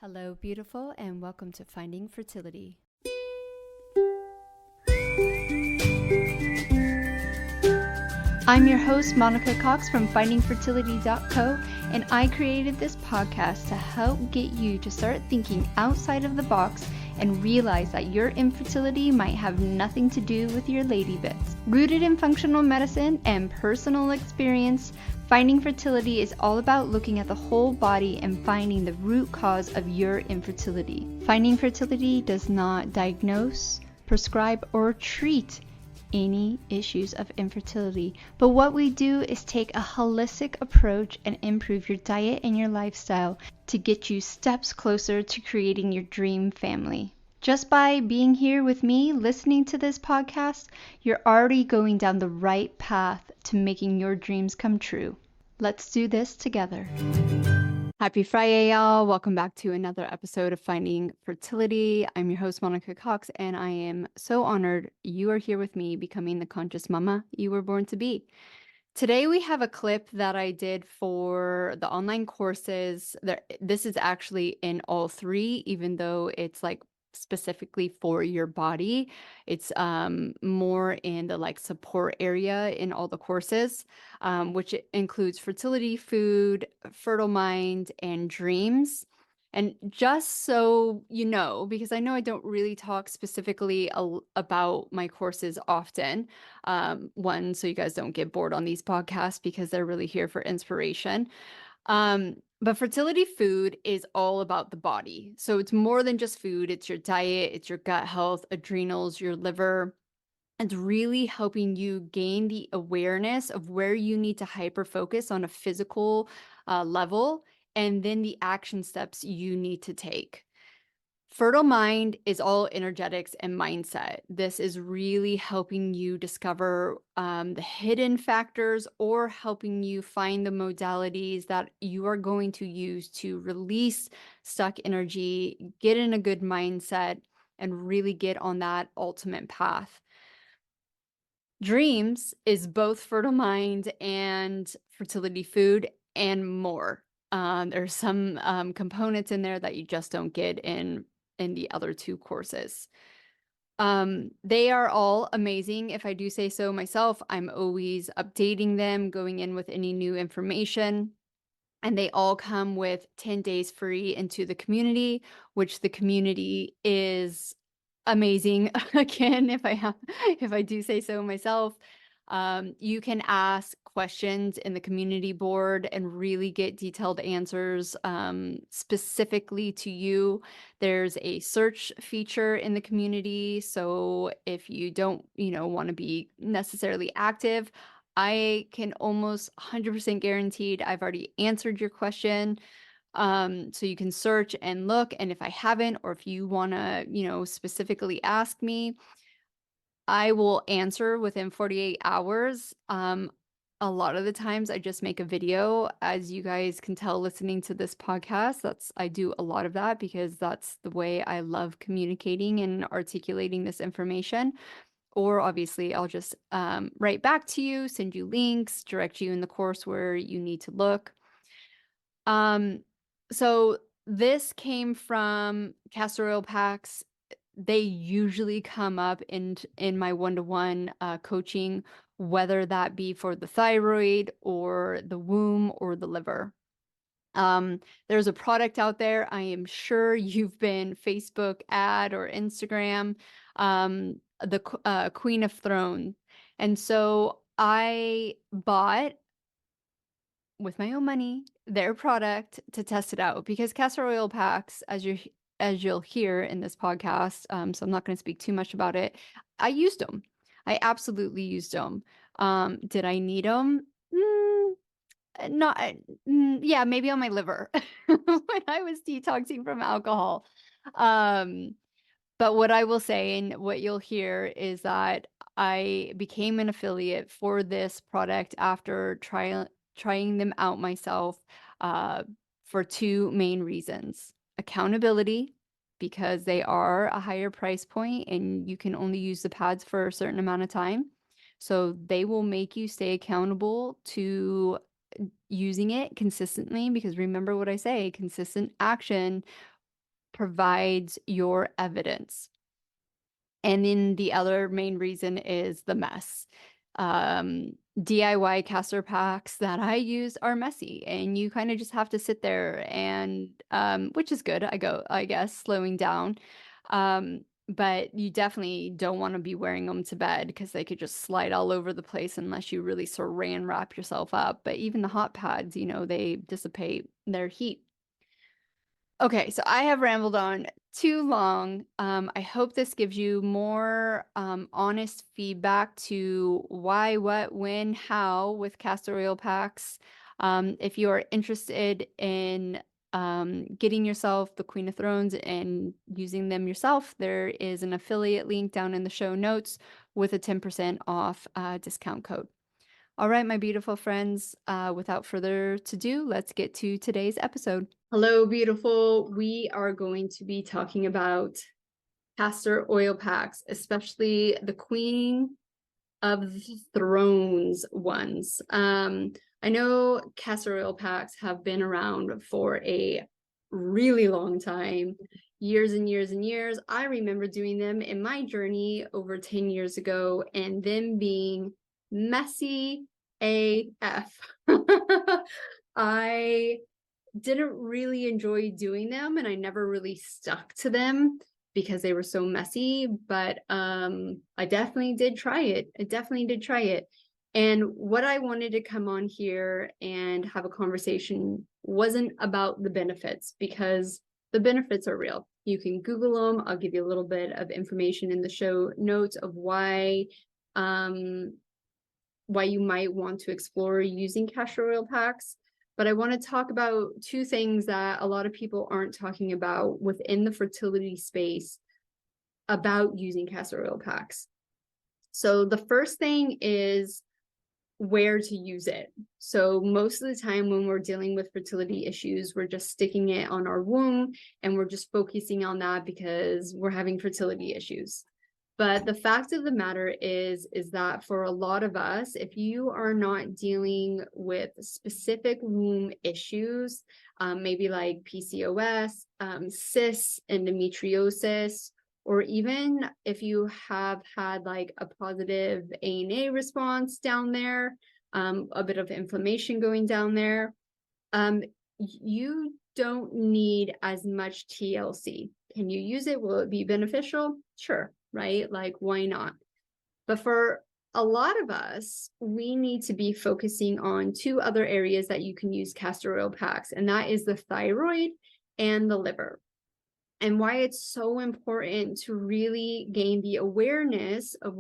Hello, beautiful, and welcome to Finding Fertility. I'm your host, Monica Cox from findingfertility.co, and I created this podcast to help get you to start thinking outside of the box and realize that your infertility might have nothing to do with your lady bits. Rooted in functional medicine and personal experience, Finding Fertility is all about looking at the whole body and finding the root cause of your infertility. Finding Fertility does not diagnose, prescribe, or treat any issues of infertility, but what we do is take a holistic approach and improve your diet and your lifestyle to get you steps closer to creating your dream family. Just by being here with me, listening to this podcast, you're already going down the right path to making your dreams come true. Let's do this together. Happy Friday, y'all. Welcome back to another episode of Finding Fertility. I'm your host, Monica Cox, and I am so honored you are here with me becoming the conscious mama you were born to be. Today, we have a clip that I did for the online courses. This is actually in all three, even though it's like specifically for your body. It's more in the like support area in all the courses, which includes fertility, food, fertile mind, and dreams. And just so you know, because I know I don't really talk specifically about my courses often, one, so you guys don't get bored on these podcasts because they're really here for inspiration. But fertility food is all about the body. So it's more than just food. It's your diet, it's your gut health, adrenals, your liver. It's really helping you gain the awareness of where you need to hyper focus on a physical level, and then the action steps you need to take. Fertile Mind is all energetics and mindset. This is really helping you discover the hidden factors or helping you find the modalities that you are going to use to release stuck energy, get in a good mindset, and really get on that ultimate path. Dreams is both Fertile Mind and fertility food and more. There's some components in there that you just don't get in the other two courses. They are all amazing. If I do say so myself, I'm always updating them, going in with any new information. And they all come with 10 days free into the community, which the community is amazing. Again, if I do say so myself, you can ask questions in the community board and really get detailed answers specifically to you. There's a search feature in the community, so if you don't, want to be necessarily active, I can almost 100% guaranteed I've already answered your question. So you can search and look, and if I haven't, or if you want to, specifically ask me, I will answer within 48 hours. A lot of the times I just make a video. As you guys can tell listening to this podcast, I do a lot of that because that's the way I love communicating and articulating this information. Or obviously I'll just write back to you, send you links, direct you in the course where you need to look. So this came from castor oil packs. They usually come up in my one-to-one coaching, whether that be for the thyroid or the womb or the liver. There's a product out there. I am sure you've been Facebook ad or Instagram, the Queen of Thrones. And so I bought with my own money their product to test it out because castor oil packs, as you'll hear in this podcast, so I'm not going to speak too much about it. I used them. I absolutely used them. Did I need them? Not, yeah, maybe on my liver when I was detoxing from alcohol. But what I will say and what you'll hear is that I became an affiliate for this product after trying them out myself for two main reasons. Accountability, because they are a higher price point and you can only use the pads for a certain amount of time. So they will make you stay accountable to using it consistently, because remember what I say, consistent action provides your evidence. And then the other main reason is the mess. DIY Castor packs that I use are messy, and you kind of just have to sit there and, which is good, I guess, slowing down. But you definitely don't want to be wearing them to bed because they could just slide all over the place unless you really saran wrap yourself up. But even the hot pads, they dissipate their heat. Okay, so I have rambled on too long. I hope this gives you more honest feedback to why, what, when, how with castor oil packs. If you are interested in getting yourself the Queen of Thrones and using them yourself, there is an affiliate link down in the show notes with a 10% off discount code. All right, my beautiful friends, without further ado, let's get to today's episode. Hello, beautiful. We are going to be talking about castor oil packs, especially the Queen of Thrones ones. I know castor oil packs have been around for a really long time, years and years and years. I remember doing them in my journey over 10 years ago and them being messy AF. I didn't really enjoy doing them and I never really stuck to them because they were so messy, but I definitely did try it. And what I wanted to come on here and have a conversation wasn't about the benefits, because the benefits are real. You can Google them. I'll give you a little bit of information in the show notes of why you might want to explore using castor oil packs. But I want to talk about two things that a lot of people aren't talking about within the fertility space about using castor oil packs. So the first thing is where to use it. So most of the time when we're dealing with fertility issues, we're just sticking it on our womb and we're just focusing on that because we're having fertility issues. But the fact of the matter is that for a lot of us, if you are not dealing with specific womb issues, maybe like PCOS, cysts, endometriosis, or even if you have had like a positive ANA response down there, a bit of inflammation going down there, you don't need as much TLC. Can you use it? Will it be beneficial? Sure, right? Like, why not? But for a lot of us, we need to be focusing on two other areas that you can use castor oil packs, and that is the thyroid and the liver. And why it's so important to really gain the awareness of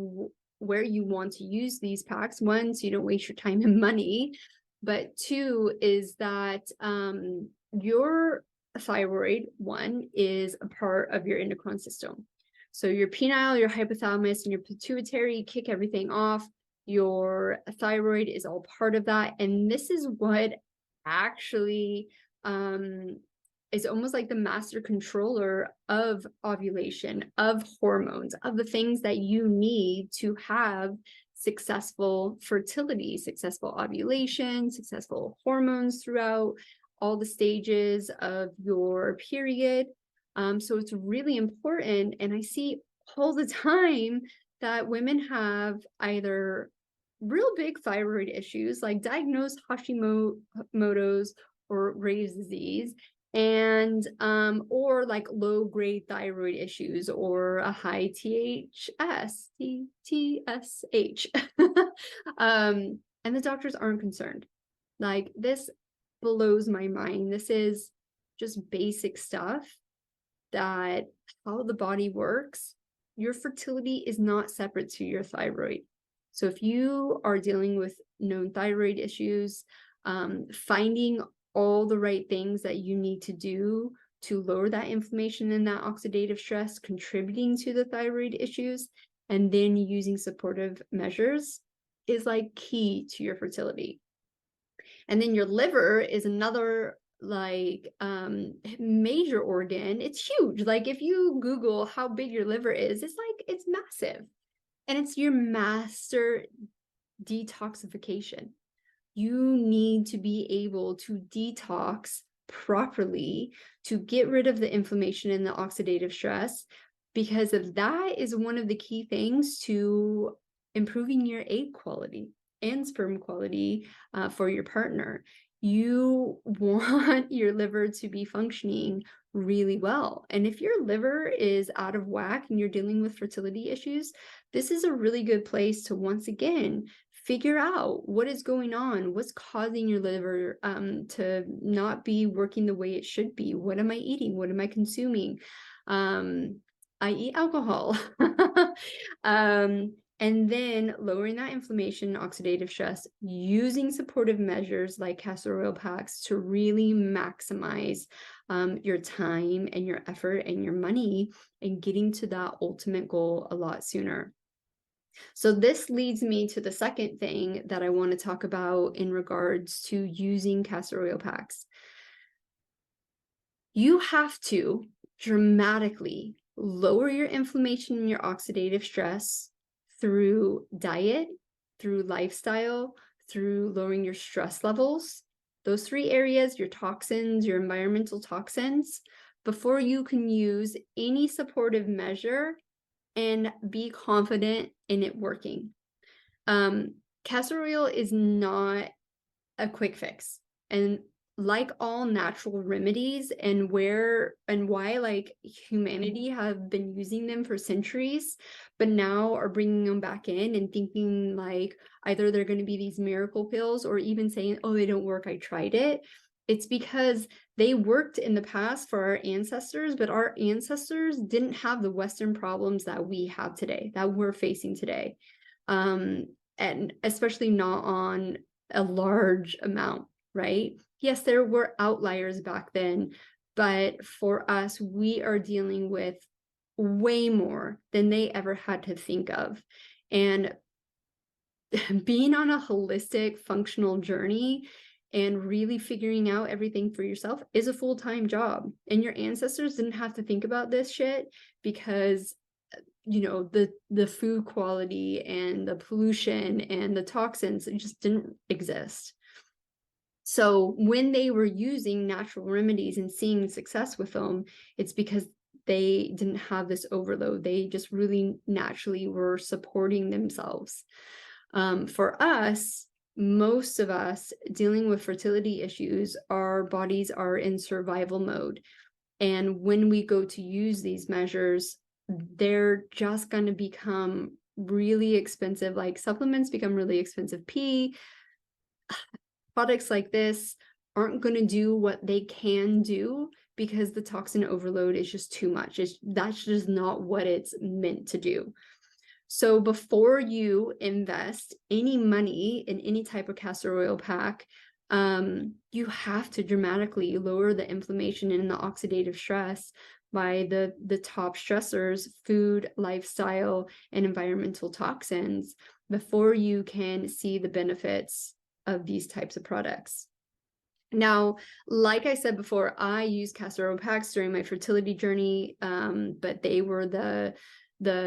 where you want to use these packs. One, so you don't waste your time and money. But two is that your thyroid, one, is a part of your endocrine system. So your penile, your hypothalamus, and your pituitary kick everything off. Your thyroid is all part of that. And this is what actually is almost like the master controller of ovulation, of hormones, of the things that you need to have successful fertility, successful ovulation, successful hormones throughout all the stages of your period. So it's really important. And I see all the time that women have either real big thyroid issues, like diagnosed Hashimoto's or Graves' disease, and or like low grade thyroid issues or a high TSH. And the doctors aren't concerned. Like, this blows my mind. This is just basic stuff, that how the body works. Your fertility is not separate to your thyroid. So if you are dealing with known thyroid issues, finding all the right things that you need to do to lower that inflammation and that oxidative stress contributing to the thyroid issues, and then using supportive measures is like key to your fertility. And then your liver is another like major organ. It's huge. Like, if you Google how big your liver is, it's massive. And it's your master detoxification. You need to be able to detox properly to get rid of the inflammation and the oxidative stress, because of that is one of the key things to improving your egg quality and sperm quality for your partner. You want your liver to be functioning really well. And if your liver is out of whack and you're dealing with fertility issues, this is a really good place to once again figure out what is going on, what's causing your liver to not be working the way it should be. What am I eating? What am I consuming? I eat alcohol. And then lowering that inflammation, oxidative stress, using supportive measures like castor oil packs to really maximize your time and your effort and your money and getting to that ultimate goal a lot sooner. So this leads me to the second thing that I want to talk about in regards to using castor oil packs. You have to dramatically lower your inflammation and your oxidative stress through diet, through lifestyle, through lowering your stress levels. Those three areas, your toxins, your environmental toxins, before you can use any supportive measure and be confident in it working. Castor oil is not a quick fix. And like all natural remedies, and why like humanity have been using them for centuries, but now are bringing them back in and thinking like either they're going to be these miracle pills or even saying, oh, they don't work, I tried it. It's because they worked in the past for our ancestors, but our ancestors didn't have the Western problems that we have today, that we're facing today. And especially not on a large amount, right? Yes, there were outliers back then, but for us, we are dealing with way more than they ever had to think of. And being on a holistic, functional journey and really figuring out everything for yourself is a full-time job. And your ancestors didn't have to think about this shit because the food quality and the pollution and the toxins just didn't exist. So when they were using natural remedies and seeing success with them, it's because they didn't have this overload. They just really naturally were supporting themselves. For us, most of us dealing with fertility issues, our bodies are in survival mode. And when we go to use these measures, they're just going to become really expensive. Like supplements become really expensive. Products like this aren't going to do what they can do because the toxin overload is just too much. That's just not what it's meant to do. So before you invest any money in any type of castor oil pack, you have to dramatically lower the inflammation and the oxidative stress by the top stressors, food, lifestyle, and environmental toxins before you can see the benefits of these types of products. Now, like I said before, I used castor oil packs during my fertility journey, but they were the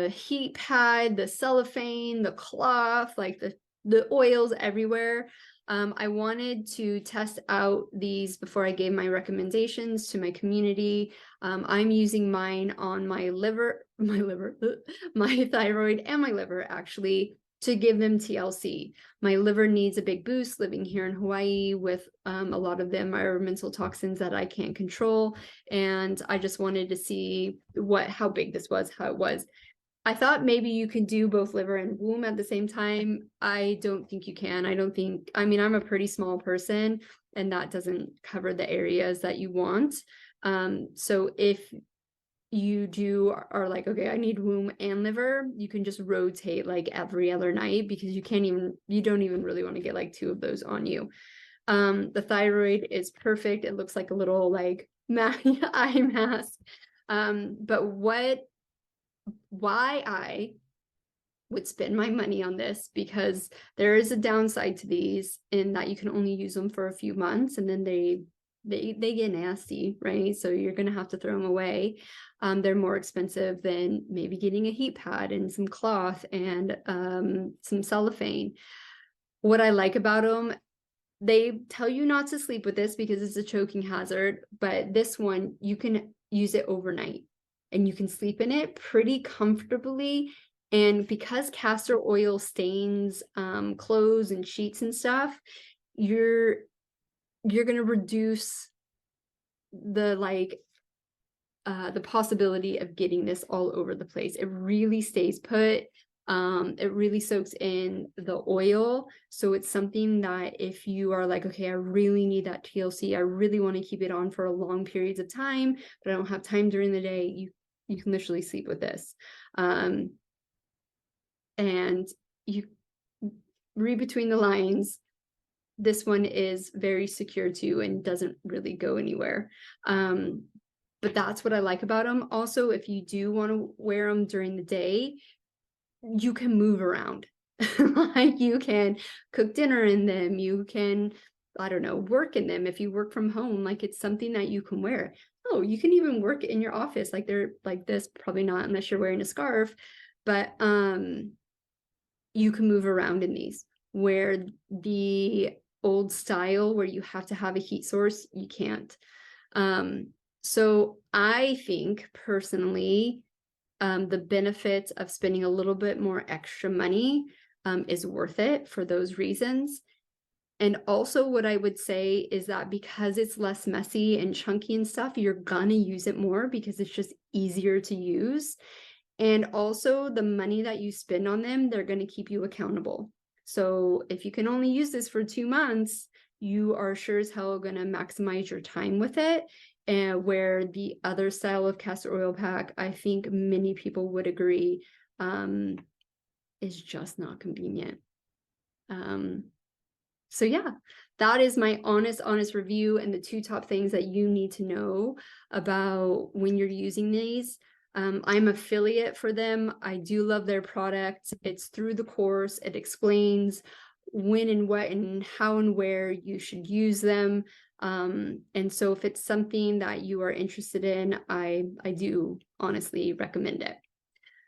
heat pad, the cellophane, the cloth, like the oils everywhere. I wanted to test out these before I gave my recommendations to my community. I'm using mine on my thyroid and my liver actually, to give them TLC. My liver needs a big boost living here in Hawaii with a lot of the environmental toxins that I can't control. And I just wanted to see how big this was, how it was. I thought maybe you can do both liver and womb at the same time. I don't think you can. I'm a pretty small person and that doesn't cover the areas that you want. So if you are like, okay, I need womb and liver, you can just rotate like every other night because you don't even really want to get like two of those on you. The thyroid is perfect. It looks like a little like eye mask. But why I would spend my money on this, because there is a downside to these in that you can only use them for a few months and then they get nasty, right? So you're going to have to throw them away. They're more expensive than maybe getting a heat pad and some cloth and some cellophane. What I like about them, They tell you not to sleep with this because it's a choking hazard, but this one, you can use it overnight and you can sleep in it pretty comfortably. And because castor oil stains clothes and sheets and stuff, you're going to reduce the the possibility of getting this all over the place. It really stays put. It really soaks in the oil. So it's something that if you are like, okay, I really need that TLC, I really want to keep it on for long periods of time, but I don't have time during the day, you can literally sleep with this. And you read between the lines, this one is very secure too and doesn't really go anywhere. But that's what I like about them. Also, if you do want to wear them during the day, you can move around. Like you can cook dinner in them. You can, I don't know, work in them. If you work from home, like it's something that you can wear. Oh, you can even work in your office. Like they're like this, probably not unless you're wearing a scarf, but you can move around in these, where the old style where you have to have a heat source, you can't. So I think personally, the benefits of spending a little bit more extra money is worth it for those reasons. And also what I would say is that because it's less messy and chunky and stuff, you're gonna use it more because it's just easier to use. And also the money that you spend on them, they're gonna keep you accountable. So if you can only use this for 2 months, you are sure as hell gonna maximize your time with it. And where the other style of castor oil pack, I think many people would agree, is just not convenient. So yeah, that is my honest review and the 2 top things that you need to know about when you're using these. I'm affiliate for them. I do love their product. It's through the course. It explains when and what and how and where you should use them. And so if it's something that you are interested in, I do honestly recommend it.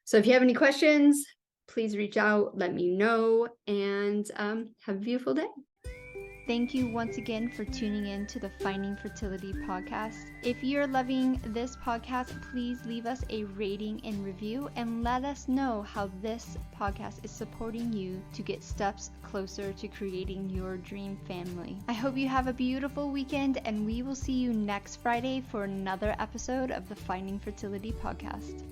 So if you have any questions, please reach out, let me know, and have a beautiful day. Thank you once again for tuning in to the Finding Fertility podcast. If you're loving this podcast, please leave us a rating and review and let us know how this podcast is supporting you to get steps closer to creating your dream family. I hope you have a beautiful weekend, and we will see you next Friday for another episode of the Finding Fertility podcast.